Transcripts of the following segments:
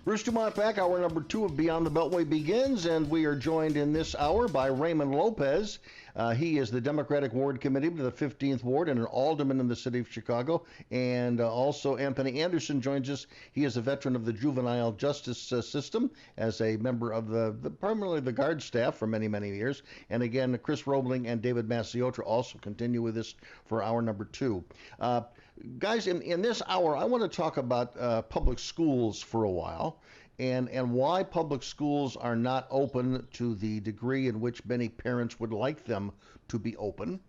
Bruce DuMont back. Hour number 2 of Beyond the Beltway begins, and we are joined in this hour by Raymond Lopez. He is the Democratic Ward Committee to the 15th Ward and an alderman in the city of Chicago. And also Anthony Anderson joins us. He is a veteran of the juvenile justice system as a member of the primarily the guard staff for many, many years. And again, Chris Robling and David Masciotra also continue with us for hour number 2. Guys, in this hour, I want to talk about public schools for a while and why public schools are not open to the degree in which many parents would like them to be open.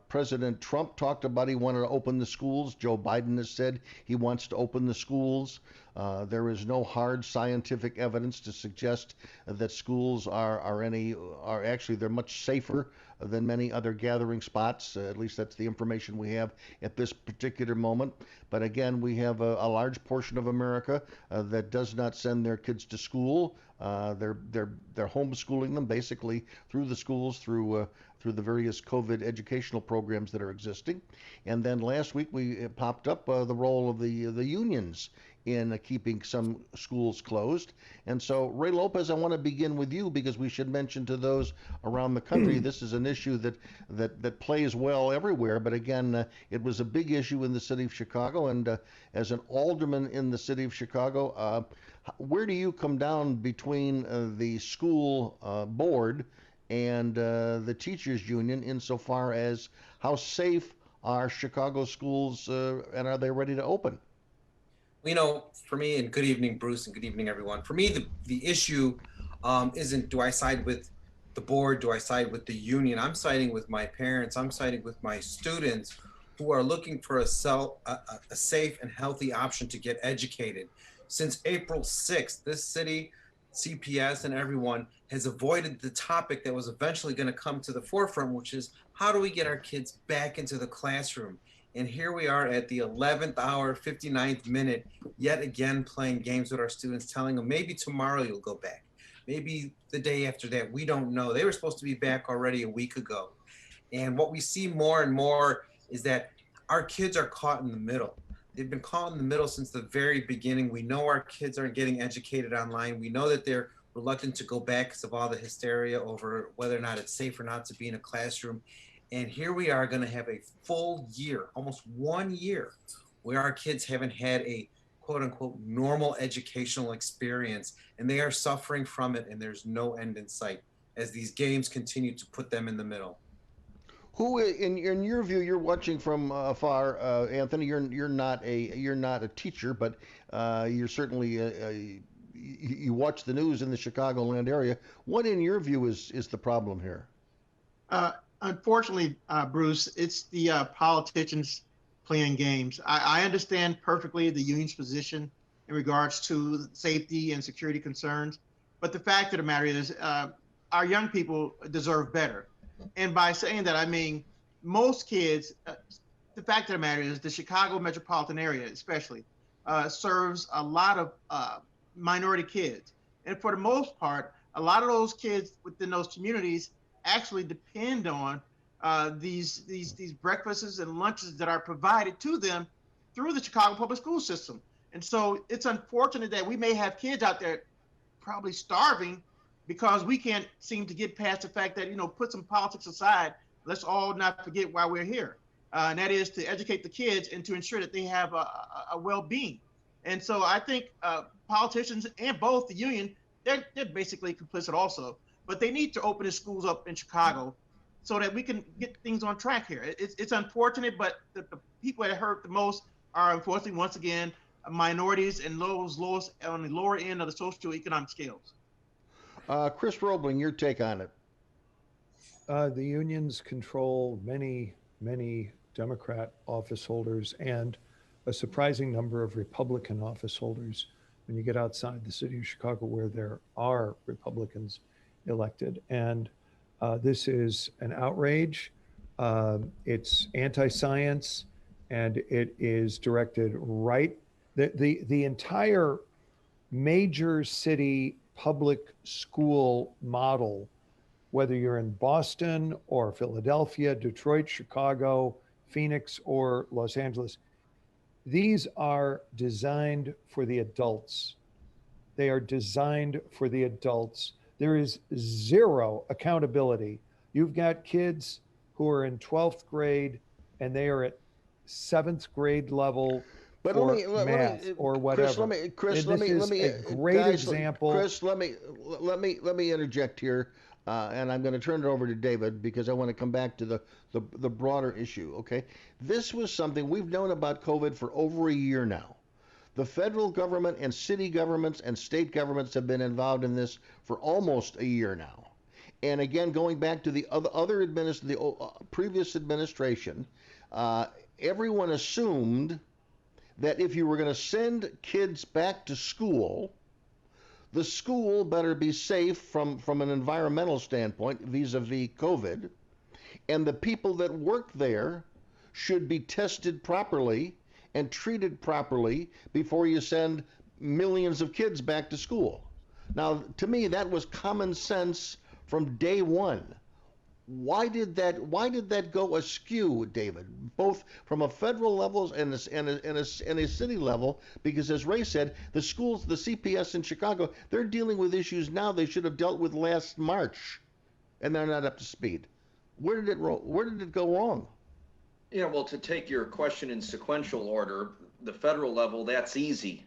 President Trump talked about he wanted to open the schools. Joe Biden has said he wants to open the schools. There is no hard scientific evidence to suggest that schools are actually they're much safer than many other gathering spots. At least that's the information we have at this particular moment. But again, we have a large portion of America that does not send their kids to school. They're homeschooling them basically through the schools, through the various COVID educational programs that are existing. And then last week we popped up the role of the unions in keeping some schools closed. And so, Ray Lopez, I want to begin with you because we should mention to those around the country this is an issue that plays well everywhere. But again, it was a big issue in the city of Chicago. And as an alderman in the city of Chicago, where do you come down between the school board and the teachers union insofar as how safe are Chicago schools and are they ready to open? For me, and good evening, Bruce, and good evening, everyone. For me, the issue isn't do I side with the board, do I side with the union? I'm siding with my parents. I'm siding with my students who are looking for a safe and healthy option to get educated. Since April 6th, this city, CPS, and everyone has avoided the topic that was eventually going to come to the forefront, which is how do we get our kids back into the classroom? And here we are at the 11th hour, 59th minute, yet again playing games with our students, telling them maybe tomorrow you'll go back. Maybe the day after that, we don't know. They were supposed to be back already a week ago. And what we see more and more is that our kids are caught in the middle. They've been caught in the middle since the very beginning. We know our kids aren't getting educated online. We know that they're reluctant to go back because of all the hysteria over whether or not it's safe or not to be in a classroom. And here we are going to have a full year, almost 1 year, where our kids haven't had a quote unquote normal educational experience, and they are suffering from it, and there's no end in sight as these games continue to put them in the middle. Who, in your view, you're watching from afar, Anthony. You're not a teacher, but you're certainly you watch the news in the Chicagoland area. What, in your view, is the problem here? Unfortunately, Bruce, it's the politicians playing games. I understand perfectly the union's position in regards to safety and security concerns, but the fact of the matter is our young people deserve better. And by saying that, I mean, most kids, the fact of the matter is the Chicago metropolitan area especially serves a lot of minority kids. And for the most part, a lot of those kids within those communities actually depend on these breakfasts and lunches that are provided to them through the Chicago public school system. And so it's unfortunate that we may have kids out there probably starving because we can't seem to get past the fact that, put some politics aside, let's all not forget why we're here. And that is to educate the kids and to ensure that they have a well-being. And so I think politicians and both the union, they're basically complicit also. But they need to open the schools up in Chicago so that we can get things on track here. It's unfortunate, but the people that hurt the most are unfortunately, once again, minorities and those lowest on the lower end of the socioeconomic scales. Chris Robling, your take on it. The unions control many, many Democrat office holders and a surprising number of Republican office holders when you get outside the city of Chicago where there are Republicans elected. And this is an outrage. It's anti-science, and it is directed right. The entire major city public school model, whether you're in Boston or Philadelphia, Detroit, Chicago, Phoenix, or Los Angeles, these are designed for the adults. They are designed for the adults. There is zero accountability. You've got kids who are in 12th grade and they are at 7th grade level But for math or Chris, whatever. Chris, This is a great guys, example. Chris, let me interject here, and I'm going to turn it over to David because I want to come back to the broader issue. Okay, this was something we've known about COVID for over a year now. The federal government and city governments and state governments have been involved in this for almost a year now. And again, going back to the previous administration, everyone assumed that if you were going to send kids back to school, the school better be safe from an environmental standpoint vis-a-vis COVID, and the people that work there should be tested properly and treated properly before you send millions of kids back to school. Now, to me, that was common sense from day one. Why did that go askew, David? Both from a federal level and a city level, because as Ray said, the schools, the CPS in Chicago, they're dealing with issues now they should have dealt with last March, and they're not up to speed. Where did it go wrong? Yeah, well, to take your question in sequential order, the federal level, that's easy.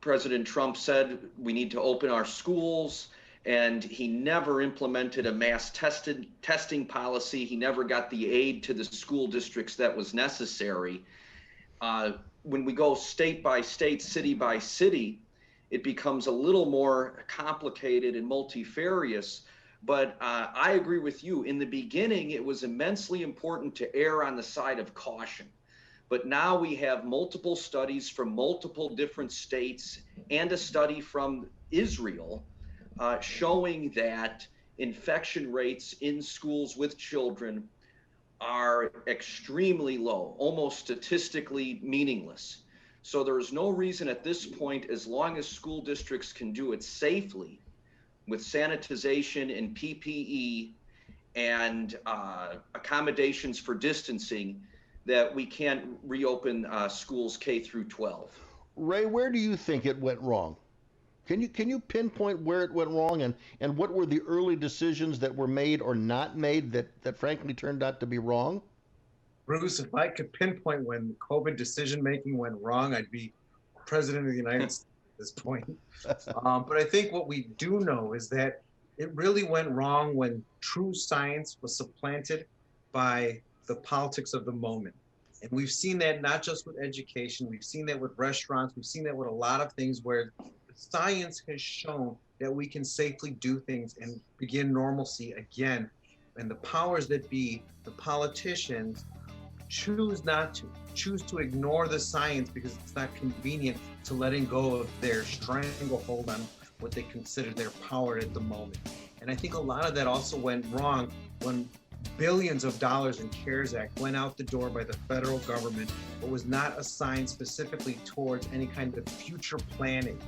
President Trump said we need to open our schools, and he never implemented a mass testing policy. He never got the aid to the school districts that was necessary. When we go state by state, city by city, it becomes a little more complicated and multifarious. But I agree with you. In the beginning, it was immensely important to err on the side of caution. But now we have multiple studies from multiple different states and a study from Israel showing that infection rates in schools with children are extremely low, almost statistically meaningless. So there is no reason at this point, as long as school districts can do it safely with sanitization and PPE and accommodations for distancing, that we can't reopen schools K through 12. Ray, where do you think it went wrong? Can you pinpoint where it went wrong, and what were the early decisions that were made or not made that frankly turned out to be wrong? Bruce, if I could pinpoint when COVID decision making went wrong, I'd be president of the United States at this point. But I think what we do know is that it really went wrong when true science was supplanted by the politics of the moment. And we've seen that not just with education, we've seen that with restaurants, we've seen that with a lot of things where science has shown that we can safely do things and begin normalcy again. And the powers that be, the politicians, choose to ignore the science because it's not convenient to letting go of their stranglehold on what they consider their power at the moment. And I think a lot of that also went wrong when billions of dollars in CARES Act went out the door by the federal government, but was not assigned specifically towards any kind of future planning.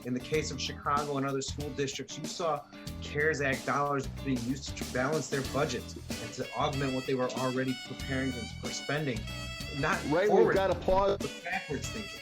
In the case of Chicago and other school districts, you saw CARES Act dollars being used to balance their budgets and to augment what they were already preparing for spending. Not Ray, forward, we've got to pause. but backwards thinking.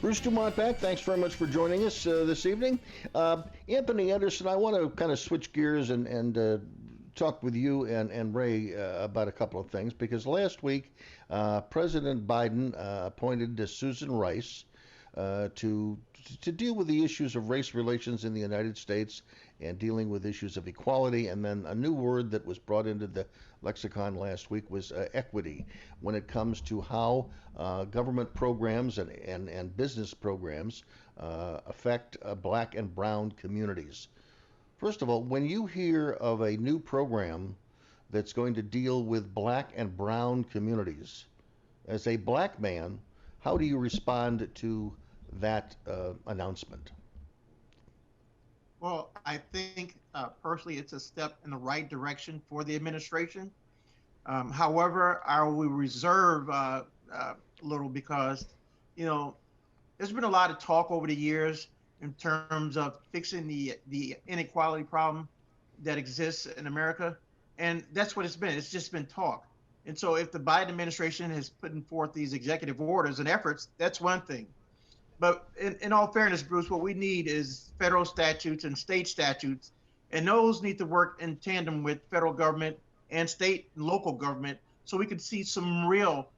Bruce DuMont back. Thanks very much for joining us this evening. Anthony Anderson, I want to kind of switch gears and talk with you and Ray about a couple of things, because last week President Biden appointed Susan Rice to deal with the issues of race relations in the United States and dealing with issues of equality. And then a new word that was brought into the lexicon last week was equity, when it comes to how government programs and business programs affect black and brown communities. First of all, when you hear of a new program that's going to deal with black and brown communities, as a black man, how do you respond to that announcement? Well, I think personally it's a step in the right direction for the administration. However, I will reserve a little because, there's been a lot of talk over the years in terms of fixing the inequality problem that exists in America, and that's what it's been. It's just been talk. And so, if the Biden administration has put forth these executive orders and efforts, that's one thing. But in all fairness, Bruce, what we need is federal statutes and state statutes, and those need to work in tandem with federal government and state and local government, so we can see some real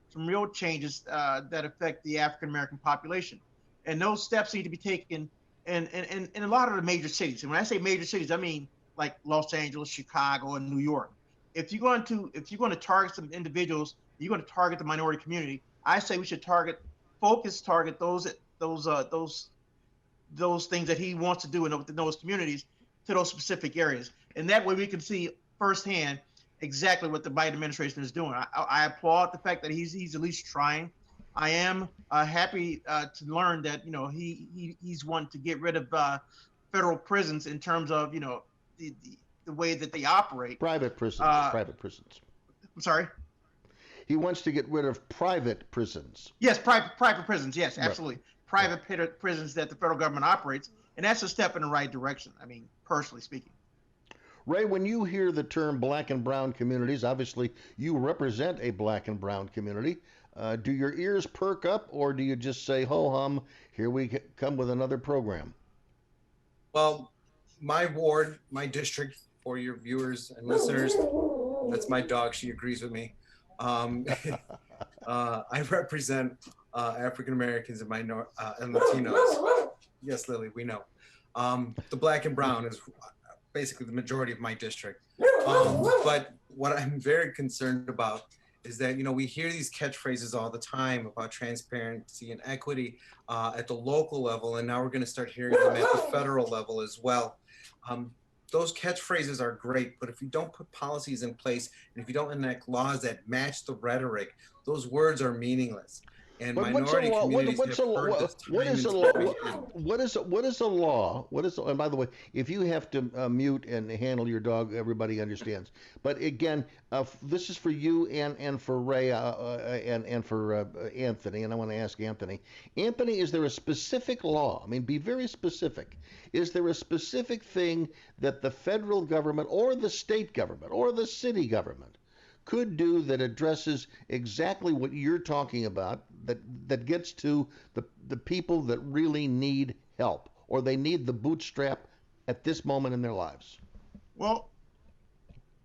changes that affect the African American population. And those steps need to be taken in a lot of the major cities. And when I say major cities, I mean like Los Angeles, Chicago, and New York. If you're going to target some individuals, you're going to target the minority community. I say we should target those things that he wants to do in those communities to those specific areas, and that way we can see firsthand exactly what the Biden administration is doing. I applaud the fact that he's at least trying. I am happy to learn that he's wanting to get rid of federal prisons in terms of the way that they operate. Private prisons. Private prisons. I'm sorry. He wants to get rid of private prisons. Yes, private prisons. Yes, absolutely. Right. Private prisons that the federal government operates, and that's a step in the right direction. I mean, personally speaking. Ray, when you hear the term black and brown communities, obviously you represent a black and brown community. Do your ears perk up, or do you just say, ho hum, here we come with another program? Well, my ward, my district, for your viewers and listeners, that's my dog. She agrees with me. I represent African Americans and and Latinos. Yes, Lily, we know. The black and brown is basically the majority of my district. But what I'm very concerned about is that, we hear these catchphrases all the time about transparency and equity at the local level, and now we're going to start hearing them at the federal level as well. Those catchphrases are great, but if you don't put policies in place and if you don't enact laws that match the rhetoric, those words are meaningless. And minority communities have heard this time and time again. What is a law? And by the way, if you have to mute and handle your dog, everybody understands. But again, this is for you and for Ray and for Anthony. And I want to ask Anthony. Anthony, is there a specific law? I mean, be very specific. Is there a specific thing that the federal government or the state government or the city government could do that addresses exactly what you're talking about, that gets to the people that really need help, or they need the bootstrap at this moment in their lives? Well,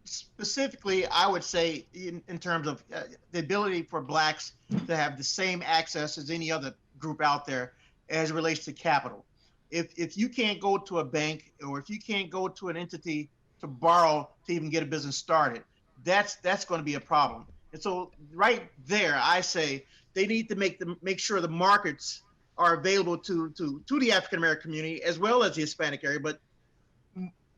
specifically, I would say in terms of the ability for blacks to have the same access as any other group out there as it relates to capital. If you can't go to a bank, or if you can't go to an entity to borrow to even get a business started, that's going to be a problem. And so right there, I say they need to make sure the markets are available to the African American community as well as the Hispanic area, but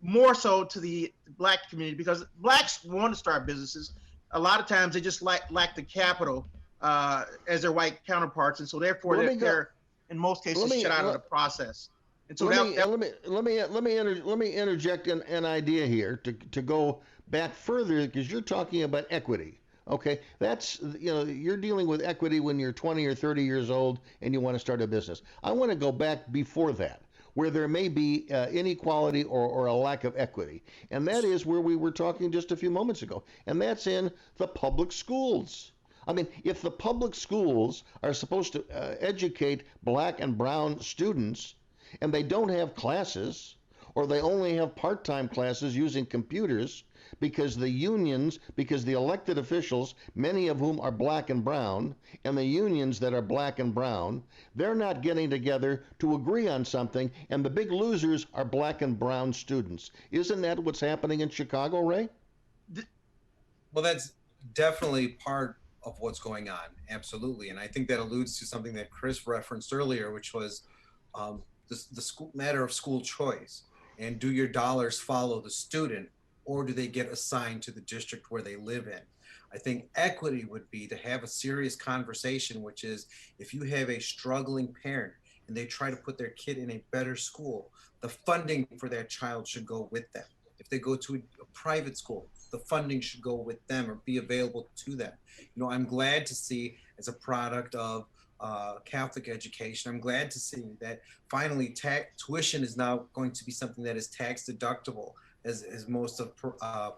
more so to the black community, because blacks want to start businesses. A lot of times they just lack the capital as their white counterparts, and so therefore they're in most cases shut out of the process. And so let me interject an idea here to go back further, because you're talking about equity. Okay, that's, you're dealing with equity when you're 20 or 30 years old and you want to start a business. I want to go back before that, where there may be inequality or a lack of equity. And that is where we were talking just a few moments ago. And that's in the public schools. I mean, if the public schools are supposed to educate black and brown students, and they don't have classes, or they only have part-time classes using computers, because the elected officials, many of whom are black and brown, and the unions that are black and brown, they're not getting together to agree on something, and the big losers are black and brown students. Isn't that what's happening in Chicago, Ray? Well, that's definitely part of what's going on. Absolutely. And I think that alludes to something that Chris referenced earlier, which was the school matter of school choice. And do your dollars follow the student, or do they get assigned to the district where they live in? I think equity would be to have a serious conversation, which is, if you have a struggling parent and they try to put their kid in a better school, the funding for that child should go with them. If they go to a private school, the funding should go with them or be available to them. I'm glad to see, as a product of Catholic education. I'm glad to see that finally tuition is now going to be something that is tax deductible as most of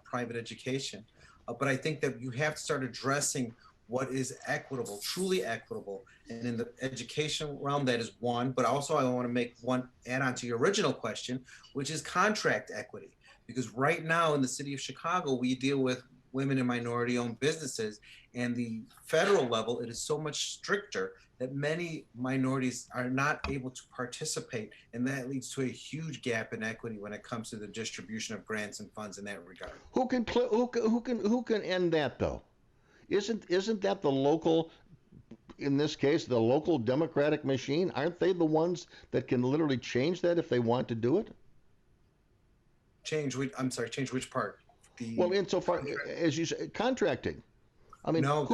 private education. But I think that you have to start addressing what is equitable, truly equitable. And in the education realm, that is one. But also I want to make one add on to your original question, which is contract equity. Because right now in the city of Chicago, we deal with women and minority owned businesses, and the federal level, it is so much stricter that many minorities are not able to participate. And that leads to a huge gap in equity when it comes to the distribution of grants and funds in that regard. Who can end that though? Isn't that the local, in this case, the local Democratic machine? Aren't they the ones that can literally change that if they want to do it? Change which part? Well, insofar as you say, contracting. I mean, No,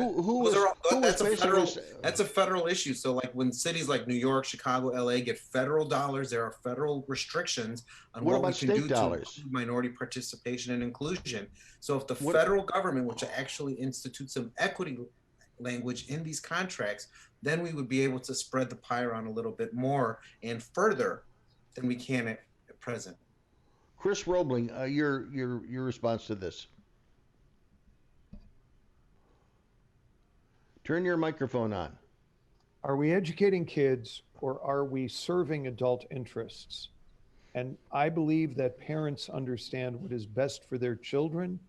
that's a federal issue. So like when cities like New York, Chicago, LA get federal dollars, there are federal restrictions on what we can do to improve minority participation and inclusion. So if the federal government, which actually institutes some equity language in these contracts, then we would be able to spread the pie around a little bit more and further than we can at present. Chris Robling, your response to this. Turn your microphone on. Are we educating kids or are we serving adult interests? And I believe that parents understand what is best for their children.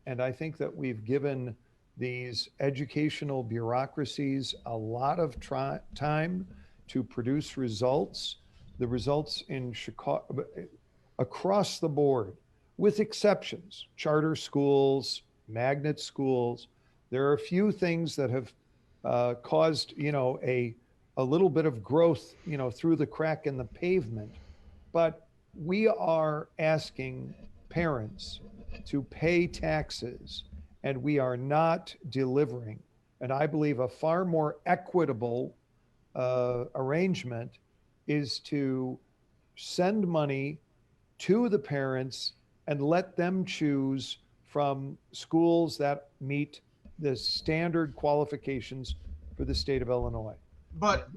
And I think that we've given these educational bureaucracies a lot of time to produce results. The results in Chicago, across the board, with exceptions, charter schools, magnet schools. There are a few things that have caused, a little bit of growth, through the crack in the pavement. But we are asking parents to pay taxes, and we are not delivering. And I believe a far more equitable arrangement is to send money to the parents and let them choose from schools that meet the standard qualifications for the state of Illinois. But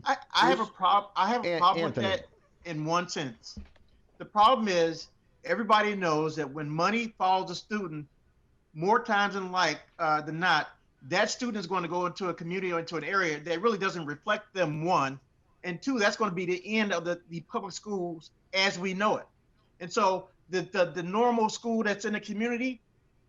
I have a problem. I have a problem with that in one sentence. The problem is everybody knows that when money follows a student, more times than not, that student is going to go into a community or into an area that really doesn't reflect them, one, and two, that's going to be the end of the public schools as we know it. And so the normal school that's in the community,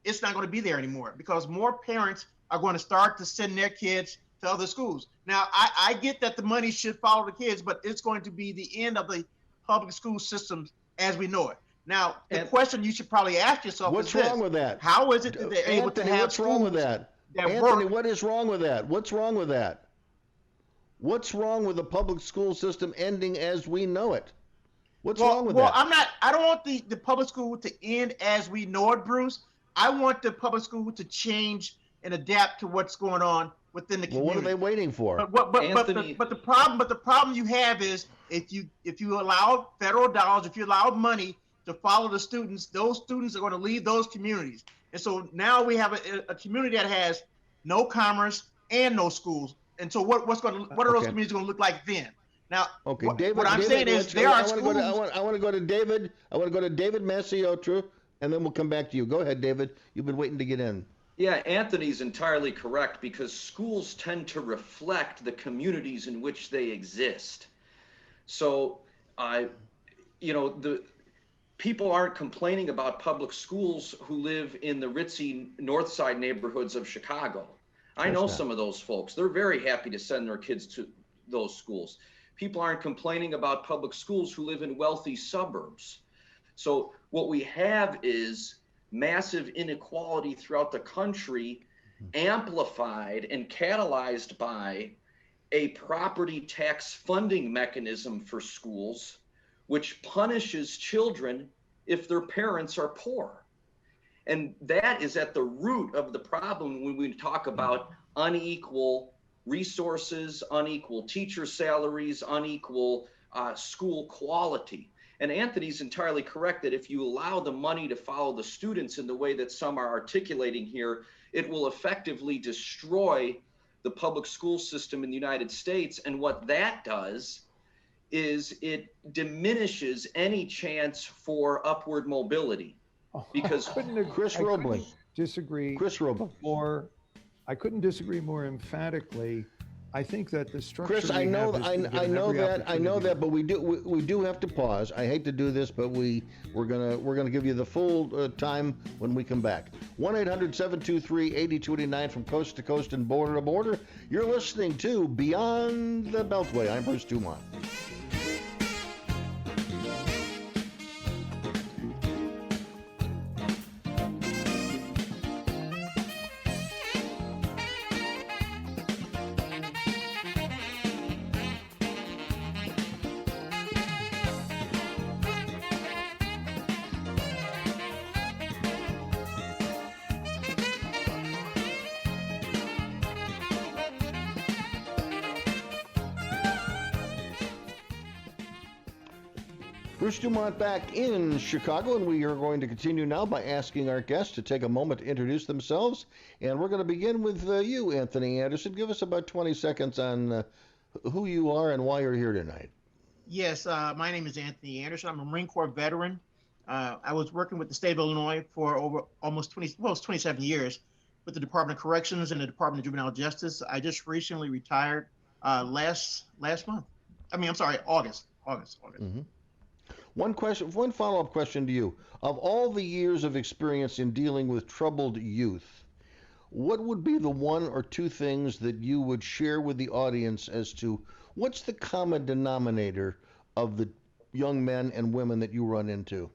it's not going to be there anymore because more parents are going to start to send their kids to other schools. Now, I get that the money should follow the kids, but it's going to be the end of the public school systems as we know it. Now, the question you should probably ask yourself is this. What's wrong with that? How is it that they're able to have what's wrong with that? Anthony, what is wrong with that? What's wrong with that? What's wrong with the public school system ending as we know it? What's wrong with that? I don't want the public school to end as we know it, Bruce. I want the public school to change and adapt to what's going on within the community. Well, what are they waiting for? But the problem you have is if you allow federal dollars, if you allow money to follow the students, those students are going to leave those communities. And so now we have a community that has no commerce and no schools. And so what are those communities going to look like then? Now, David, what I'm saying is there are schools. I want to go to David. I want to go to David Masciotra, and then we'll come back to you. Go ahead, David. You've been waiting to get in. Yeah, Anthony's entirely correct because schools tend to reflect the communities in which they exist. So, the people aren't complaining about public schools who live in the ritzy north side neighborhoods of Chicago. I know some of those folks. They're very happy to send their kids to those schools. People aren't complaining about public schools who live in wealthy suburbs. So what we have is massive inequality throughout the country, amplified and catalyzed by a property tax funding mechanism for schools, which punishes children if their parents are poor. And that is at the root of the problem when we talk about unequal resources, unequal teacher salaries, unequal school quality. And Anthony's entirely correct that if you allow the money to follow the students in the way that some are articulating here, it will effectively destroy the public school system in the United States. And what that does is it diminishes any chance for upward mobility. Because Chris I couldn't Robling. disagree Chris Robling. more. I couldn't disagree more emphatically. I think that the structure Chris, we I know, have is I know that, but we do. do have to pause. I hate to do this, but we're gonna give you the full time when we come back. 1-800-723-8289 from coast to coast and border to border. You're listening to Beyond the Beltway. I'm Bruce DuMont. Bruce DuMont back in Chicago, and we are going to continue now by asking our guests to take a moment to introduce themselves. And we're going to begin with you, Anthony Anderson. Give us about 20 seconds on who you are and why you're here tonight. Yes, my name is Anthony Anderson. I'm a Marine Corps veteran. I was working with the state of Illinois for over almost 27 years with the Department of Corrections and the Department of Juvenile Justice. I just recently retired last month. August. Mm-hmm. One follow-up question to you. Of all the years of experience in dealing with troubled youth, what would be the one or two things that you would share with the audience as to what's the common denominator of the young men and women that you run into?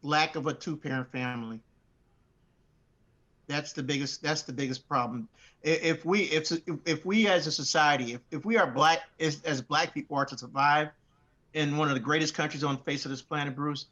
Lack of a two-parent family. That's the biggest problem. If we as a society, if we are black, as black people are to survive in one of the greatest countries on the face of this planet, Bruce,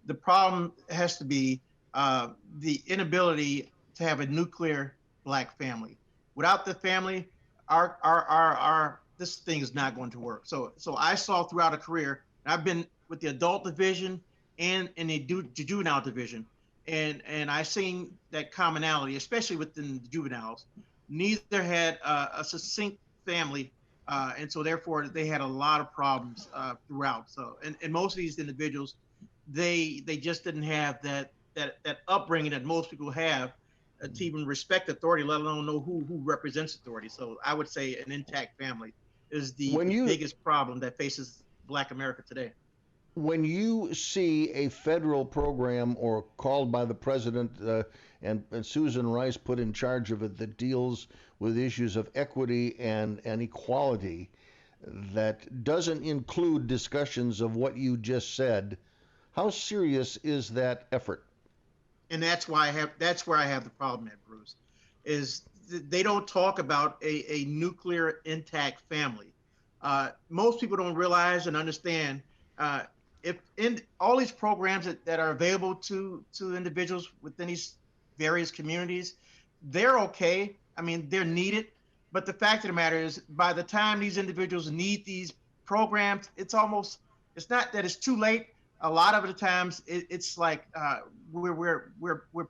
the problem has to be the inability to have a nuclear black family. Without the family, our this thing is not going to work. So I saw throughout a career, I've been with the adult division and in the juvenile division, and I seen that commonality, especially within the juveniles. Neither had a succinct family. And so therefore they had a lot of problems throughout. So, and most of these individuals, they just didn't have that upbringing that most people have to even respect authority, let alone know who represents authority. So I would say an intact family is the biggest problem that faces Black America today. When you see a federal program or called by the president and Susan Rice put in charge of it that deals with issues of equity and equality that doesn't include discussions of what you just said, how serious is that effort? And that's where I have the problem at, Bruce, is they don't talk about a nuclear intact family. Most people don't realize and understand if in all these programs that are available to individuals within these various communities, they're okay. I mean, they're needed. But the fact of the matter is, by the time these individuals need these programs, it's not that it's too late. A lot of the times it's like we're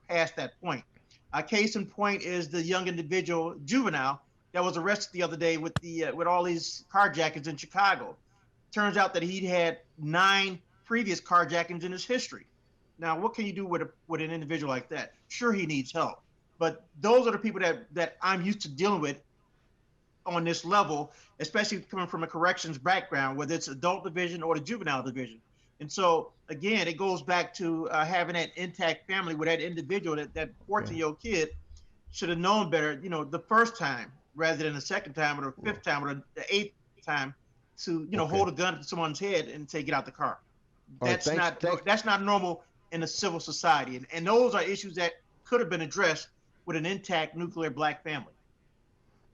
past that point. A case in point is the young individual juvenile that was arrested the other day with all these carjackings in Chicago. Turns out that he'd had 9 previous carjackings in his history. Now, what can you do with an individual like that? Sure, he needs help, but those are the people that I'm used to dealing with on this level, especially coming from a corrections background, whether it's adult division or the juvenile division. And so, again, it goes back to having that intact family where that individual, that 14-year-old kid, should have known better, the first time rather than the second time or the fifth time or the 8th time to, hold a gun to someone's head and say, get out the car. That's not normal in a civil society. And those are issues that could have been addressed with an intact nuclear Black family.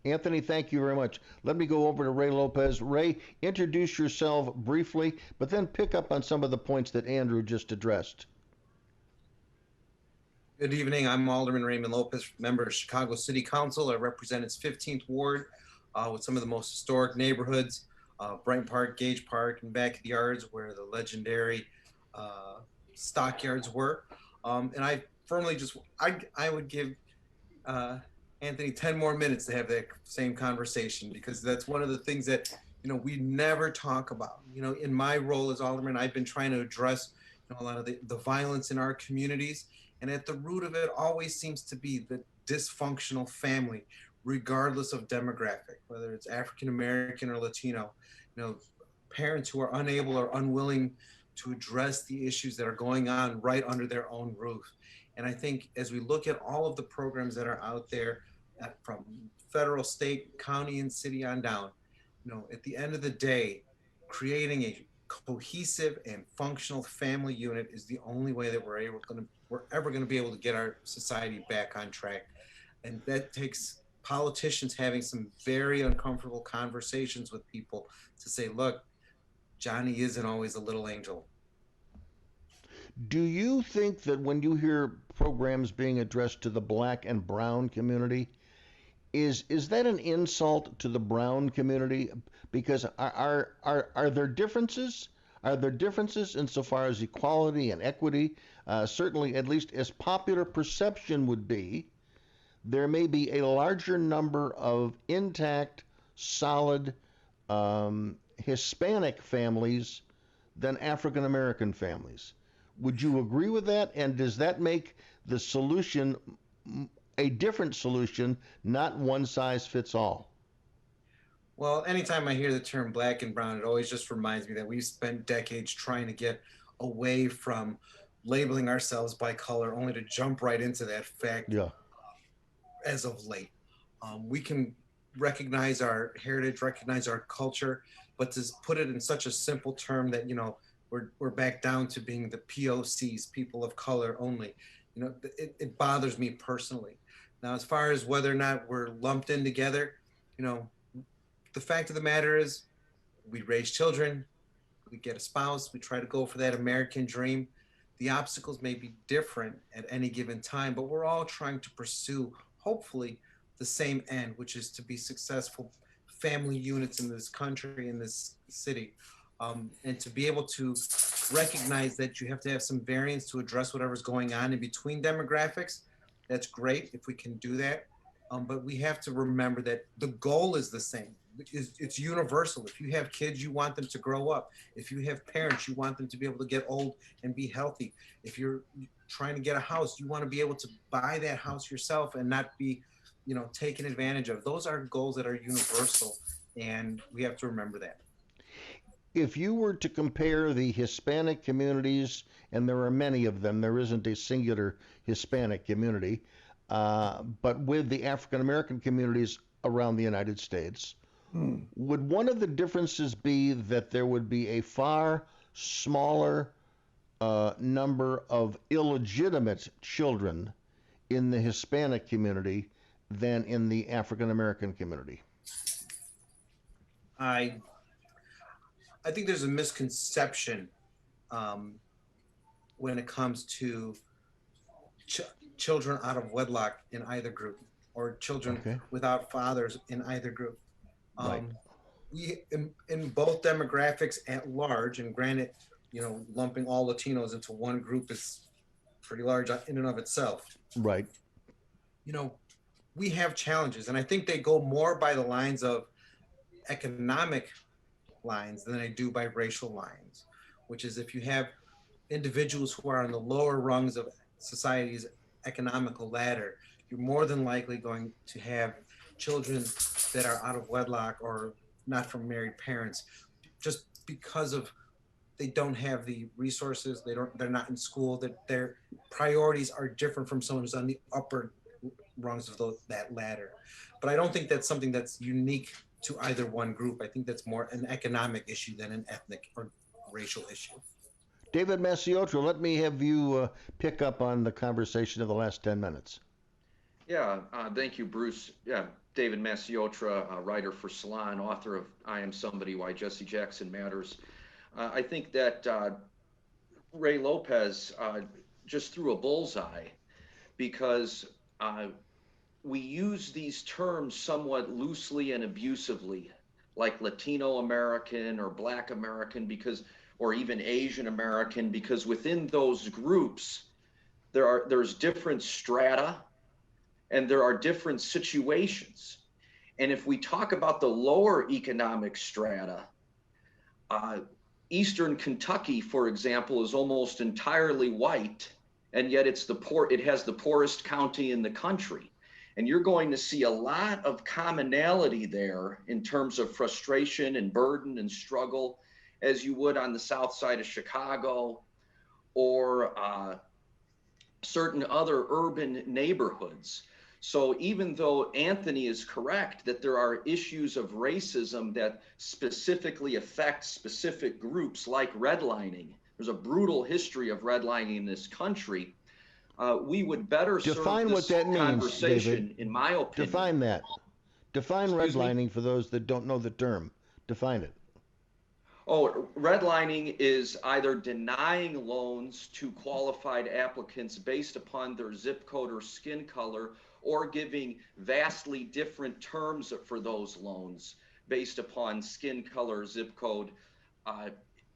Anthony, thank you very much. Let me go over to Ray Lopez. Ray, introduce yourself briefly, but then pick up on some of the points that Andrew just addressed. Good evening. I'm Alderman Raymond Lopez, member of Chicago City Council. I represent its 15th Ward with some of the most historic neighborhoods, Brighton Park, Gage Park, and backyards where the legendary stockyards were. And I firmly I would give Anthony, 10 more minutes to have that same conversation, because that's one of the things that, we never talk about. In my role as alderman, I've been trying to address, a lot of the violence in our communities. And at the root of it always seems to be the dysfunctional family, regardless of demographic, whether it's African American or Latino, parents who are unable or unwilling to address the issues that are going on right under their own roof. And I think as we look at all of the programs that are out there, from federal, state, county, and city on down, at the end of the day, creating a cohesive and functional family unit is the only way that we're ever going to be able to get our society back on track. And that takes politicians having some very uncomfortable conversations with people to say, look, Johnny isn't always a little angel. Do you think that when you hear programs being addressed to the black and brown community, is that an insult to the brown community? Because are there differences? Are there differences insofar as equality and equity? Certainly, at least as popular perception would be, there may be a larger number of intact, solid Hispanic families than African American families. Would you agree with that? And does that make the solution a different solution, not one size fits all? Well, anytime I hear the term black and brown, it always just reminds me that we've spent decades trying to get away from labeling ourselves by color, only to jump right into that fact as of late. We can recognize our heritage, recognize our culture, but to put it in such a simple term that, we're back down to being the POCs, people of color only. It bothers me personally. Now, as far as whether or not we're lumped in together, the fact of the matter is we raise children, we get a spouse, we try to go for that American dream. The obstacles may be different at any given time, but we're all trying to pursue, hopefully, the same end, which is to be successful family units in this country, in this city. And to be able to recognize that you have to have some variance to address whatever's going on in between demographics, that's great if we can do that. But we have to remember that the goal is the same. It's universal. If you have kids, you want them to grow up. If you have parents, you want them to be able to get old and be healthy. If you're trying to get a house, you want to be able to buy that house yourself and not be, taken advantage of. Those are goals that are universal, and we have to remember that. If you were to compare the Hispanic communities, and there are many of them, there isn't a singular Hispanic community, but with the African American communities around the United States, would one of the differences be that there would be a far smaller number of illegitimate children in the Hispanic community than in the African American community? I think there's a misconception when it comes to children out of wedlock in either group, or children without fathers in either group. We in both demographics at large, and granted, lumping all Latinos into one group is pretty large in and of itself. Right. We have challenges, and I think they go more by the lines of economic lines than they do by racial lines, which is if you have individuals who are on the lower rungs of society's economical ladder, you're more than likely going to have children that are out of wedlock or not from married parents, just because of they don't have the resources, they're not in school, that their priorities are different from someone who's on the upper rungs of that ladder. But I don't think that's something that's unique to either one group. I think that's more an economic issue than an ethnic or racial issue. David Masciotra, let me have you pick up on the conversation of the last 10 minutes. Yeah, thank you, Bruce. Yeah, David Masciotra, writer for Salon, author of I Am Somebody, Why Jesse Jackson Matters. I think that Ray Lopez just threw a bullseye, because we use these terms somewhat loosely and abusively, like Latino American or Black American, or even Asian American, because within those groups there's different strata and there are different situations. And if we talk about the lower economic strata, Eastern Kentucky, for example, is almost entirely white, and yet it has the poorest county in the country. And you're going to see a lot of commonality there in terms of frustration and burden and struggle, as you would on the south side of Chicago or certain other urban neighborhoods. So even though Anthony is correct that there are issues of racism that specifically affect specific groups like redlining, there's a brutal history of redlining in this country. We would better Define serve what this that means, conversation, David. in my opinion. Define that. Define Excuse me? redlining for those that don't know the term. Define it. Oh, redlining is either denying loans to qualified applicants based upon their zip code or skin color, or giving vastly different terms for those loans based upon skin color, zip code,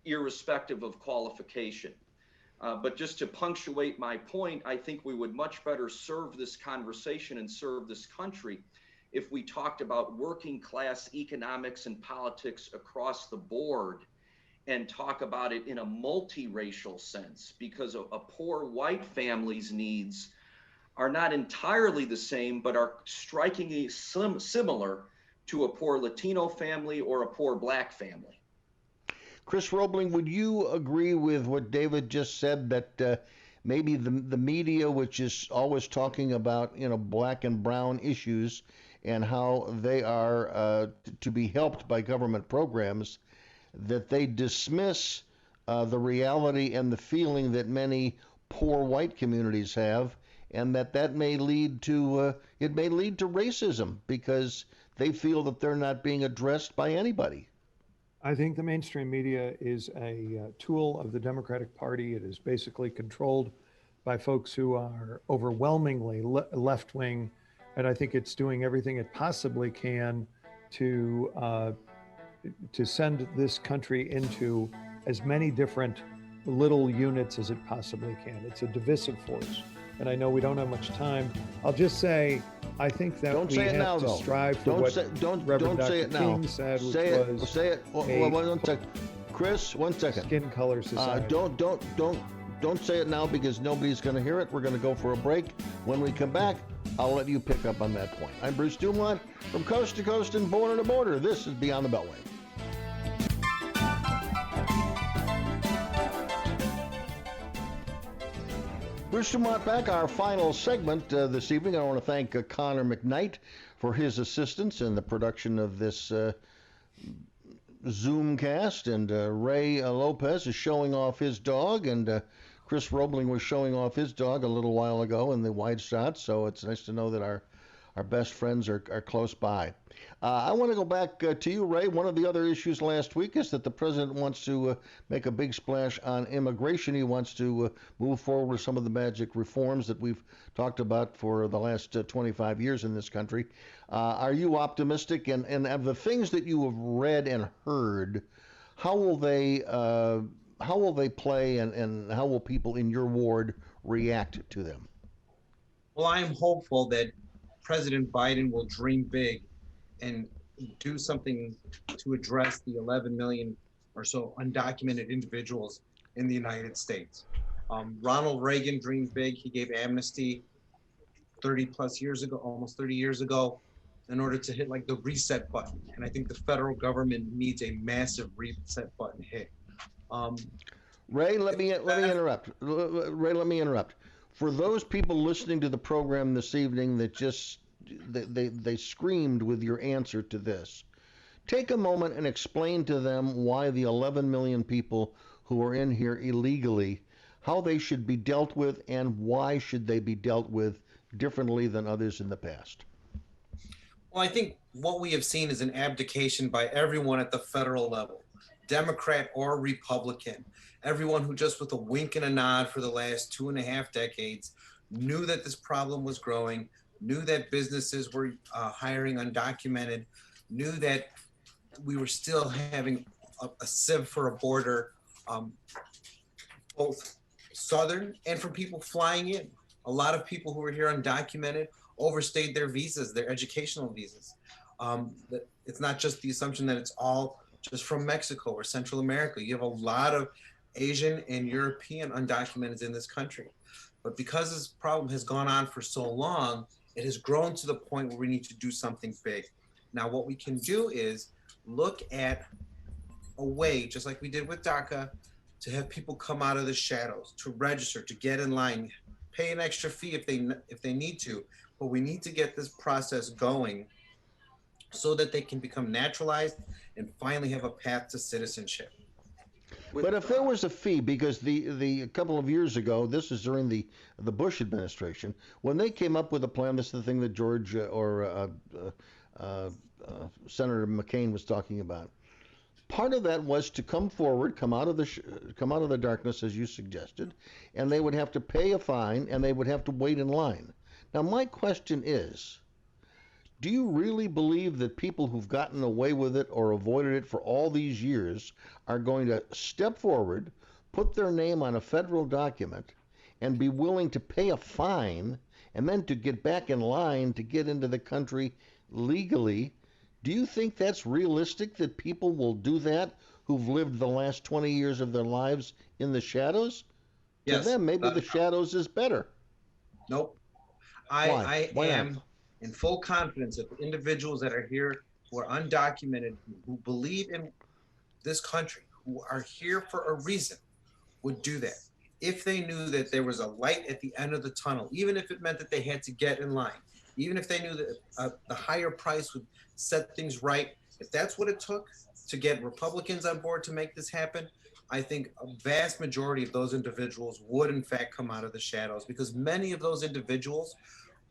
irrespective of qualification. But just to punctuate my point, I think we would much better serve this conversation and serve this country if we talked about working class economics and politics across the board and talk about it in a multiracial sense, because a poor white family's needs are not entirely the same, but are strikingly similar to a poor Latino family or a poor Black family. Chris Robling, would you agree with what David just said, that maybe the media, which is always talking about, Black and brown issues and how they are to be helped by government programs, that they dismiss the reality and the feeling that many poor white communities have, and that may lead to racism because they feel that they're not being addressed by anybody? I think the mainstream media is a tool of the Democratic Party. It is basically controlled by folks who are overwhelmingly left-wing, and I think it's doing everything it possibly can to send this country into as many different little units as it possibly can. It's a divisive force. And I know we don't have much time. I'll just say, I think that we have to strive for what Reverend Dr. King said, which was say it. One second, Chris. 1 second. Skin color society. Don't say it now because nobody's going to hear it. We're going to go for a break. When we come back, I'll let you pick up on that point. I'm Bruce DuMont from coast to coast and border to border. This is Beyond the Beltway. Bruce DuMont back, our final segment this evening. I want to thank Connor McKnight for his assistance in the production of this Zoomcast, and Ray Lopez is showing off his dog, and Chris Robling was showing off his dog a little while ago in the wide shot, so it's nice to know that our best friends are close by. I want to go back to you, Ray. One of the other issues last week is that the president wants to make a big splash on immigration. He wants to move forward with some of the magic reforms that we've talked about for the last 25 years in this country. Are you optimistic? And of the things that you have read and heard, how will they play, and how will people in your ward react to them? Well, I am hopeful that President Biden will dream big and do something to address the 11 million or so undocumented individuals in the United States. Ronald Reagan dreamed big. He gave amnesty 30 plus years ago, almost 30 years ago, in order to hit like the reset button. And I think the federal government needs a massive reset button hit. Ray, let me interrupt. Ray, let me interrupt. For those people listening to the program this evening that just they screamed with your answer to this, take a moment and explain to them why the 11 million people who are in here illegally, how they should be dealt with, and why should they be dealt with differently than others in the past. Well, I think what we have seen is an abdication by everyone at the federal level, Democrat or Republican. Everyone who just with a wink and a nod for the last 2.5 decades knew that this problem was growing, knew that businesses were hiring undocumented, knew that we were still having a sieve for a border, both southern and for people flying in. A lot of people who were here undocumented overstayed their visas, their educational visas. It's not just the assumption that it's all just from Mexico or Central America. You have a lot of Asian and European undocumented in this country. But because this problem has gone on for so long, it has grown to the point where we need to do something big. Now, what we can do is look at a way, just like we did with DACA, to have people come out of the shadows, to register, to get in line, pay an extra fee if they need to. But we need to get this process going so that they can become naturalized and finally have a path to citizenship. But if there was a fee, because a couple of years ago, this is during the Bush administration, when they came up with a plan, this is the thing that George Senator McCain was talking about. Part of that was to come forward, come out of the darkness, as you suggested, and they would have to pay a fine and they would have to wait in line. Now, my question is, do you really believe that people who've gotten away with it or avoided it for all these years are going to step forward, put their name on a federal document, and be willing to pay a fine and then to get back in line to get into the country legally? Do you think that's realistic, that people will do that who've lived the last 20 years of their lives in the shadows? Yes. To them, maybe the shadows is better. Nope. Why? I am in full confidence that the individuals that are here who are undocumented, who believe in this country, who are here for a reason, would do that. If they knew that there was a light at the end of the tunnel, even if it meant that they had to get in line, even if they knew that the higher price would set things right, if that's what it took to get Republicans on board to make this happen, I think a vast majority of those individuals would in fact come out of the shadows, because many of those individuals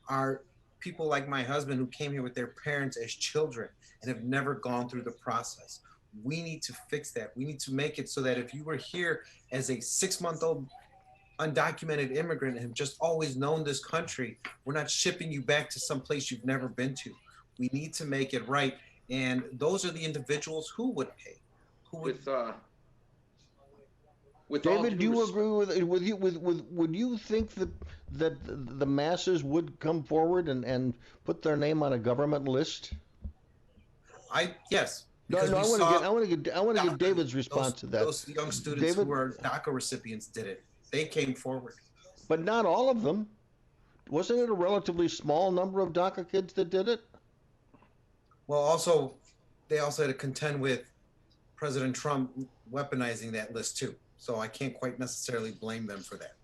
are people like my husband who came here with their parents as children and have never gone through the process. We need to fix that. We need to make it so that if you were here as a 6-month-old undocumented immigrant and have just always known this country, we're not shipping you back to some place you've never been to. We need to make it right. And those are the individuals who would pay. David, do you agree would you think that the masses would come forward and put their name on a government list? Yes. No, I want to get David's response to that. Those young students who are DACA recipients did it. They came forward. But not all of them. Wasn't it a relatively small number of DACA kids that did it? Well, they also had to contend with President Trump weaponizing that list too. So I can't quite necessarily blame them for that.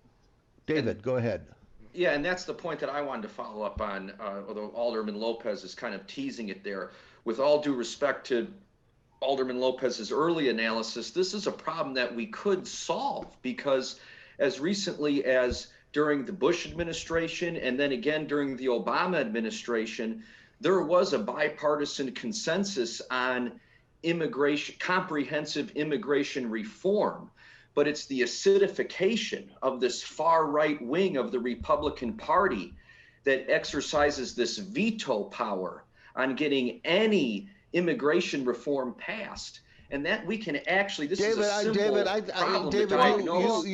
David, go ahead. Yeah, and that's the point that I wanted to follow up on, although Alderman Lopez is kind of teasing it there. With all due respect to Alderman Lopez's early analysis, this is a problem that we could solve, because as recently as during the Bush administration and then again during the Obama administration, there was a bipartisan consensus on immigration, comprehensive immigration reform. But it's the acidification of this far right wing of the Republican Party that exercises this veto power on getting any immigration reform passed. And that we can actually, this is a simple problem to diagnose.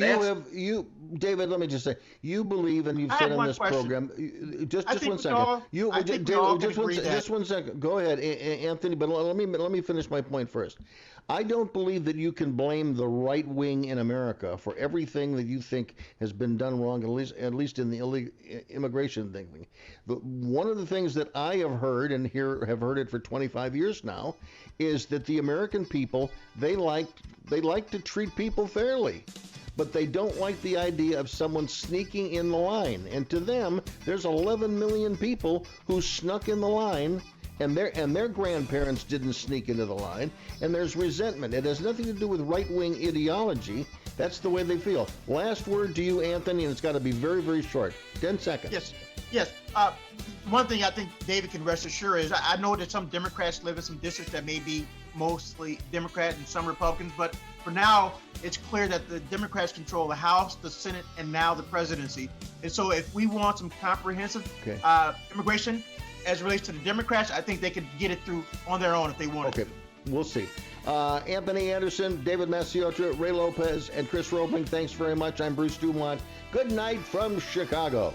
David, let me just say, you believe, and you've said on this program, just 1 second. Just 1 second. Go ahead, Anthony, but let me finish my point first. I don't believe that you can blame the right wing in America for everything that you think has been done wrong, at least in the immigration thing. One of the things that I have heard, and have heard it for 25 years now, is that the American people, they like to treat people fairly, but they don't like the idea of someone sneaking in the line. And to them, there's 11 million people who snuck in the line, and their grandparents didn't sneak into the line, and there's resentment. It has nothing to do with right-wing ideology. That's the way they feel. Last word to you, Anthony, and it's got to be very, very short. 10 seconds. Yes. One thing I think David can rest assured is I know that some Democrats live in some districts that may be mostly Democrat and some Republicans, but for now, it's clear that the Democrats control the House, the Senate, and now the presidency. And so if we want some comprehensive immigration, as it relates to the Democrats, I think they could get it through on their own if they wanted to. We'll see. Anthony Anderson, David Masciotra, Ray Lopez, and Chris Robling, thanks very much. I'm Bruce DuMont. Good night from Chicago.